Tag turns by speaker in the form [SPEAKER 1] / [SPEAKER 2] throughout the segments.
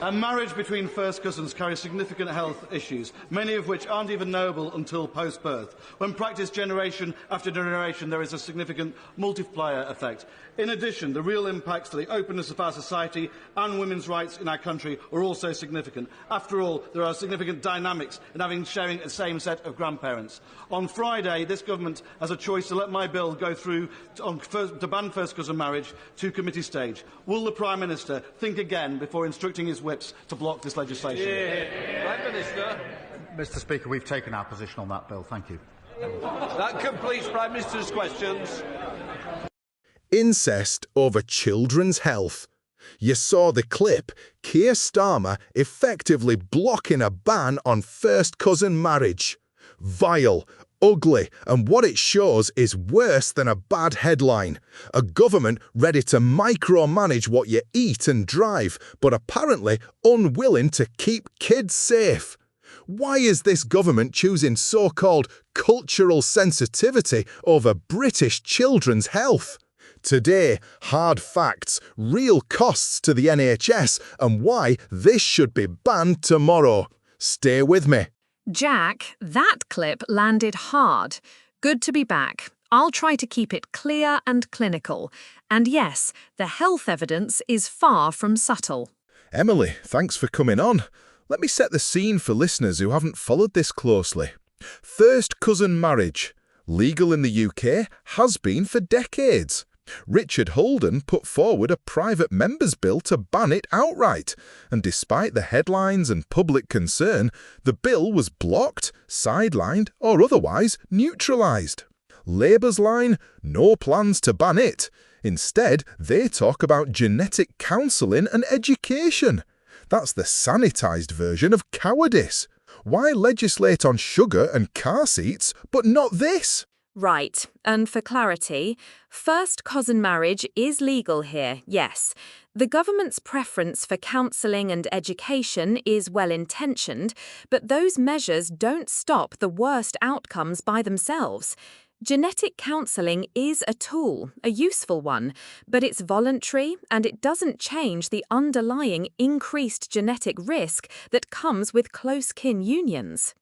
[SPEAKER 1] A marriage between first cousins carries significant health issues, many of which aren't even knowable until post-birth. When practised generation after generation, there is a significant multiplier effect. In addition, the real impacts to the openness of our society and women's rights in our country are also significant. After all, there are significant dynamics in sharing the same set of grandparents. On Friday, this government has a choice to let my bill go through to ban first cousin marriage to committee stage. Will the Prime Minister think again before instructing his whips to block this legislation?
[SPEAKER 2] Prime Minister.
[SPEAKER 3] Mr. Speaker, we've taken our position on that bill. Thank you.
[SPEAKER 2] That completes Prime Minister's questions.
[SPEAKER 4] Incest over children's health. You saw the clip, Keir Starmer effectively blocking a ban on first cousin marriage. Vile, ugly, and what it shows is worse than a bad headline. A government ready to micromanage what you eat and drive, but apparently unwilling to keep kids safe. Why is this government choosing so-called cultural sensitivity over British children's health? Today, hard facts, real costs to the NHS, and why this should be banned tomorrow. Stay with me.
[SPEAKER 5] Jack, that clip landed hard. Good to be back. I'll try to keep it clear and clinical. And yes, the health evidence is far from subtle.
[SPEAKER 4] Emily, thanks for coming on. Let me set the scene for listeners who haven't followed this closely. First cousin marriage, legal in the UK, has been for decades. Richard Holden put forward a private member's bill to ban it outright, and despite the headlines and public concern, the bill was blocked, sidelined, or otherwise neutralised. Labour's line? No plans to ban it. Instead, they talk about genetic counselling and education. That's the sanitised version of cowardice. Why legislate on sugar and car seats, but not this?
[SPEAKER 5] Right, and for clarity, first cousin marriage is legal here, yes. The government's preference for counselling and education is well-intentioned, but those measures don't stop the worst outcomes by themselves. Genetic counselling is a tool, a useful one, but it's voluntary and it doesn't change the underlying increased genetic risk that comes with close kin unions.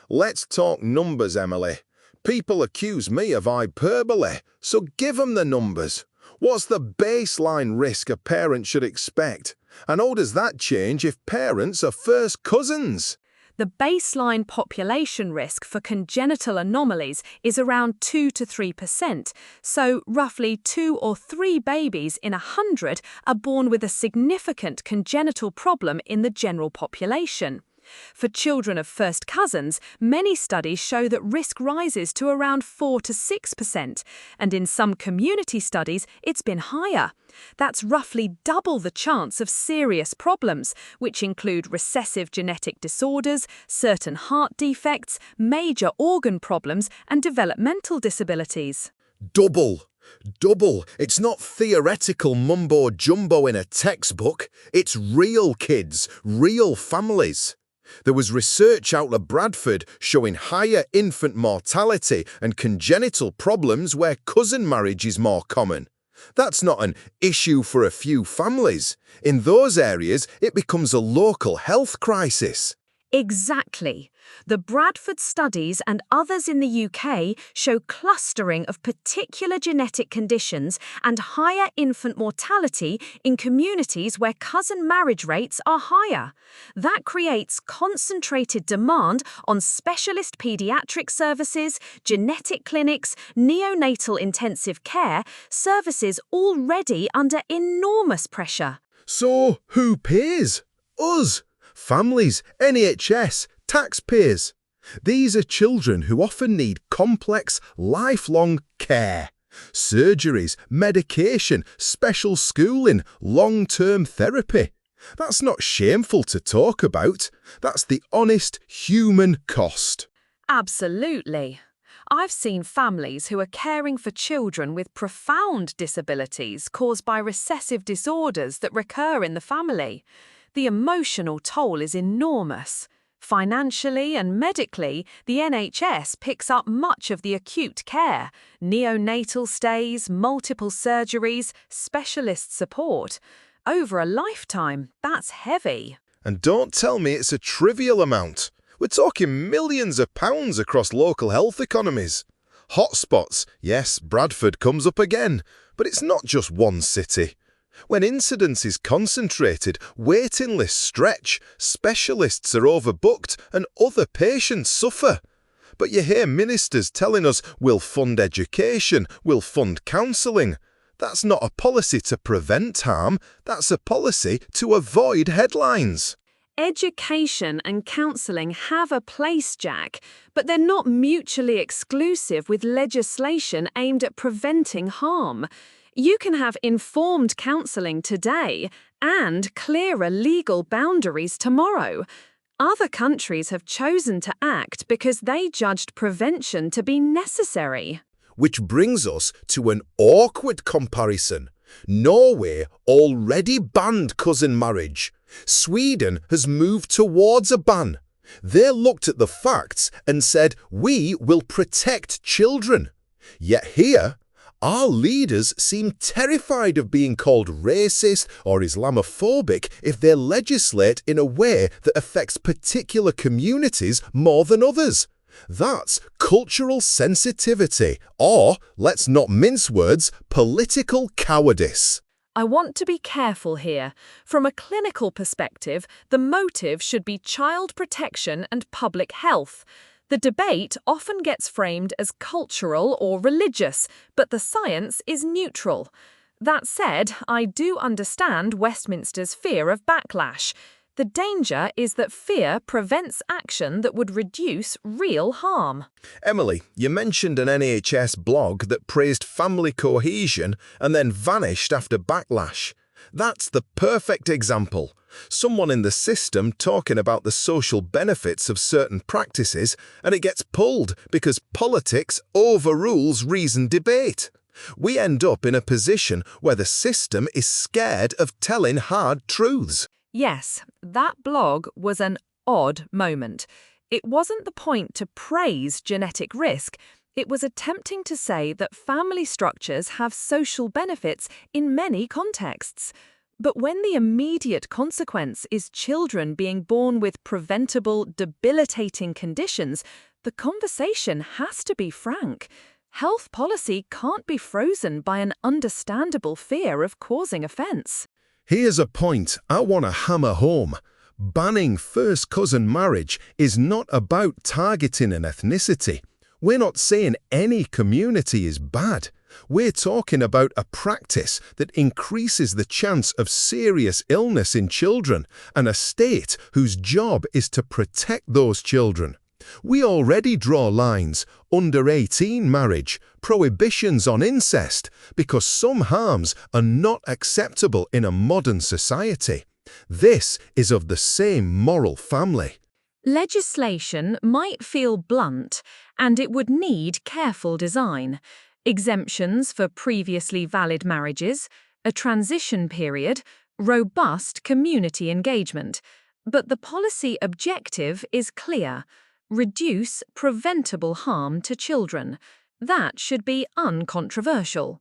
[SPEAKER 4] Let's talk numbers, Emily. People accuse me of hyperbole, so give them the numbers. What's the baseline risk a parent should expect? And how does that change if parents are first cousins?
[SPEAKER 5] The baseline population risk for congenital anomalies is around 2 to 3%, so roughly 2 or 3 babies in 100 are born with a significant congenital problem in the general population. For children of first cousins, many studies show that risk rises to around 4 to 6%, and in some community studies, it's been higher. That's roughly double the chance of serious problems, which include recessive genetic disorders, certain heart defects, major organ problems, and developmental disabilities.
[SPEAKER 4] Double. It's not theoretical mumbo-jumbo in a textbook. It's real kids, real families. There was research out of Bradford showing higher infant mortality and congenital problems where cousin marriage is more common. That's not an issue for a few families. In those areas, it becomes a local health crisis.
[SPEAKER 5] Exactly. The Bradford studies and others in the UK show clustering of particular genetic conditions and higher infant mortality in communities where cousin marriage rates are higher. That creates concentrated demand on specialist paediatric services, genetic clinics, neonatal intensive care, services already under enormous pressure.
[SPEAKER 4] So, who pays? Us. Families, NHS, taxpayers. These are children who often need complex, lifelong care. Surgeries, medication, special schooling, long-term therapy. That's not shameful to talk about. That's the honest human cost.
[SPEAKER 5] Absolutely. I've seen families who are caring for children with profound disabilities caused by recessive disorders that recur in the family. The emotional toll is enormous. Financially and medically, the NHS picks up much of the acute care, neonatal stays, multiple surgeries, specialist support. Over a lifetime, that's heavy.
[SPEAKER 4] And don't tell me it's a trivial amount. We're talking millions of pounds across local health economies. Hotspots, yes, Bradford comes up again, but it's not just one city. When incidence is concentrated, waiting lists stretch, specialists are overbooked and other patients suffer. But you hear ministers telling us we'll fund education, we'll fund counselling. That's not a policy to prevent harm, that's a policy to avoid headlines.
[SPEAKER 5] Education and counselling have a place, Jack, but they're not mutually exclusive with legislation aimed at preventing harm. You can have informed counselling today and clearer legal boundaries tomorrow. Other countries have chosen to act because they judged prevention to be necessary.
[SPEAKER 4] Which brings us to an awkward comparison. Norway already banned cousin marriage. Sweden has moved towards a ban. They looked at the facts and said, we will protect children. Yet here, our leaders seem terrified of being called racist or Islamophobic if they legislate in a way that affects particular communities more than others. That's cultural sensitivity, or, let's not mince words, political cowardice.
[SPEAKER 5] I want to be careful here. From a clinical perspective, the motive should be child protection and public health. The debate often gets framed as cultural or religious, but the science is neutral. That said, I do understand Westminster's fear of backlash. The danger is that fear prevents action that would reduce real harm.
[SPEAKER 4] Emily, you mentioned an NHS blog that praised family cohesion and then vanished after backlash. That's the perfect example. Someone in the system talking about the social benefits of certain practices, and it gets pulled because politics overrules reasoned debate. We end up in a position where the system is scared of telling hard truths.
[SPEAKER 5] Yes, that blog was an odd moment. It wasn't the point to praise genetic risk. It was attempting to say that family structures have social benefits in many contexts. But when the immediate consequence is children being born with preventable, debilitating conditions, the conversation has to be frank. Health policy can't be frozen by an understandable fear of causing offence.
[SPEAKER 4] Here's a point I want to hammer home. Banning first cousin marriage is not about targeting an ethnicity. We're not saying any community is bad. We're talking about a practice that increases the chance of serious illness in children and a state whose job is to protect those children. We already draw lines, under 18 marriage, prohibitions on incest, because some harms are not acceptable in a modern society. This is of the same moral family.
[SPEAKER 5] Legislation might feel blunt, and it would need careful design. Exemptions for previously valid marriages, a transition period, robust community engagement. But the policy objective is clear. Reduce preventable harm to children. That should be uncontroversial.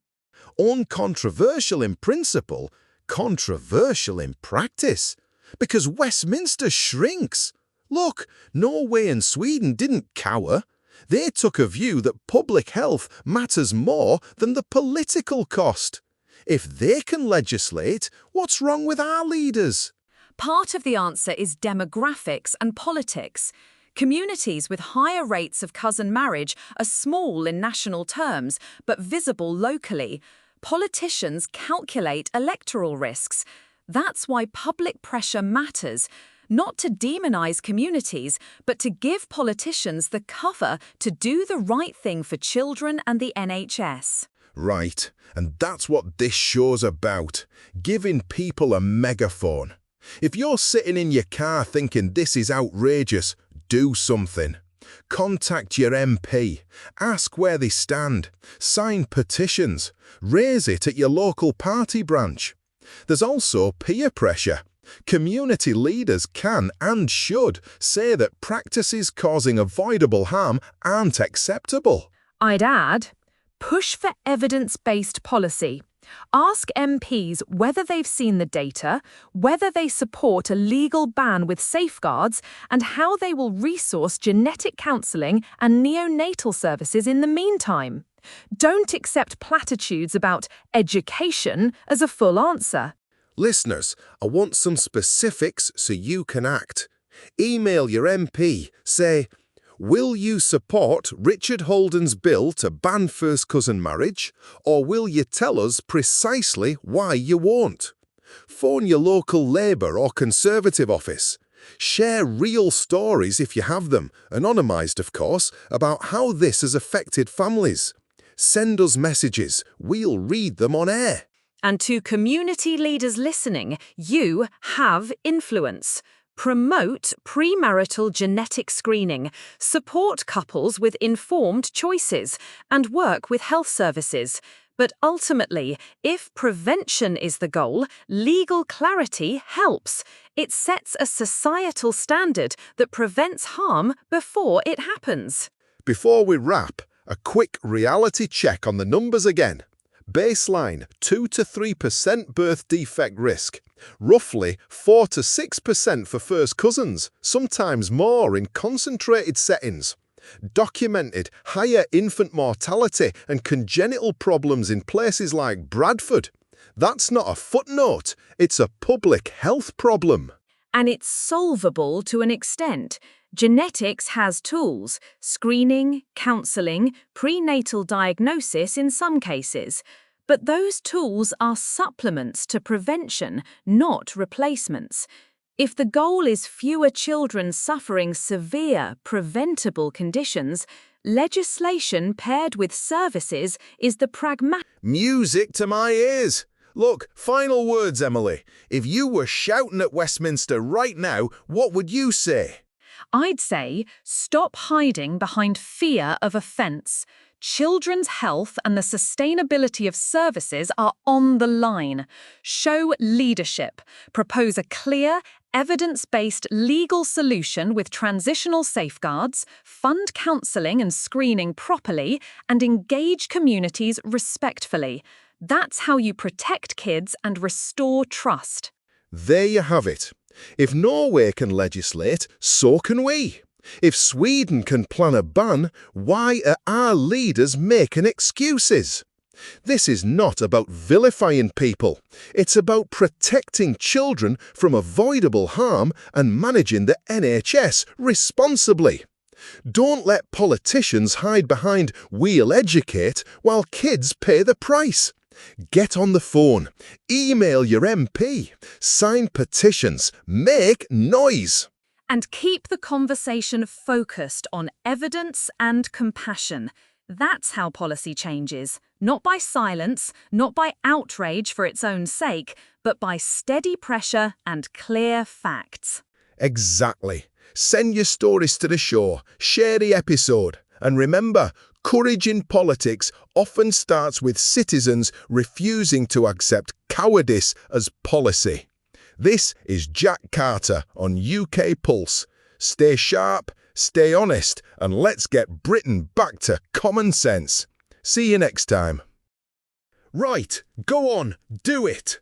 [SPEAKER 4] Uncontroversial in principle, controversial in practice. Because Westminster shrinks. Look, Norway and Sweden didn't cower. They took a view that public health matters more than the political cost. If they can legislate, what's wrong with our leaders?
[SPEAKER 5] Part of the answer is demographics and politics. Communities with higher rates of cousin marriage are small in national terms, but visible locally. Politicians calculate electoral risks. That's why public pressure matters, not to demonize communities, but to give politicians the cover to do the right thing for children and the NHS.
[SPEAKER 4] Right, and that's what this show's about, giving people a megaphone. If you're sitting in your car thinking this is outrageous, do something. Contact your MP, ask where they stand, sign petitions, raise it at your local party branch. There's also peer pressure. Community leaders can and should say that practices causing avoidable harm aren't acceptable.
[SPEAKER 5] I'd add, push for evidence-based policy. Ask MPs whether they've seen the data, whether they support a legal ban with safeguards, and how they will resource genetic counselling and neonatal services in the meantime. Don't accept platitudes about education as a full answer.
[SPEAKER 6] Listeners, I want some specifics so you can act. Email your MP, say, will you support Richard Holden's bill to ban first cousin marriage, or will you tell us precisely why you won't? Phone your local Labour or Conservative office. Share real stories if you have them, anonymised of course, about how this has affected families. Send us messages, we'll read them on air.
[SPEAKER 5] And to community leaders listening, you have influence. Promote premarital genetic screening, support couples with informed choices, and work with health services. But ultimately, if prevention is the goal, legal clarity helps. It sets a societal standard that prevents harm before it happens.
[SPEAKER 6] Before we wrap, a quick reality check on the numbers again. Baseline 2 to 3% birth defect risk, roughly 4 to 6% for first cousins, sometimes more in concentrated settings. Documented higher infant mortality and congenital problems in places like Bradford. That's not a footnote, it's a public health problem.
[SPEAKER 5] And it's solvable to an extent. Genetics has tools: screening, counselling, prenatal diagnosis in some cases. But those tools are supplements to prevention, not replacements. If the goal is fewer children suffering severe, preventable conditions, legislation paired with services is the pragmatic.
[SPEAKER 6] Music to my ears. Look, final words, Emily. If you were shouting at Westminster right now, what would you say?
[SPEAKER 5] I'd say stop hiding behind fear of offence. Children's health and the sustainability of services are on the line. Show leadership. Propose a clear, evidence-based legal solution with transitional safeguards, fund counselling and screening properly, and engage communities respectfully. That's how you protect kids and restore trust.
[SPEAKER 6] There you have it. If Norway can legislate, so can we. If Sweden can plan a ban, why are our leaders making excuses? This is not about vilifying people. It's about protecting children from avoidable harm and managing the NHS responsibly. Don't let politicians hide behind "we'll educate" while kids pay the price. Get on the phone, email your MP, sign petitions, make noise.
[SPEAKER 5] And keep the conversation focused on evidence and compassion. That's how policy changes, not by silence, not by outrage for its own sake, but by steady pressure and clear facts.
[SPEAKER 6] Exactly. Send your stories to the show, share the episode, and remember, courage in politics often starts with citizens refusing to accept cowardice as policy. This is Jack Carter on UK Pulse. Stay sharp, stay honest, and let's get Britain back to common sense. See you next time. Right, go on, do it!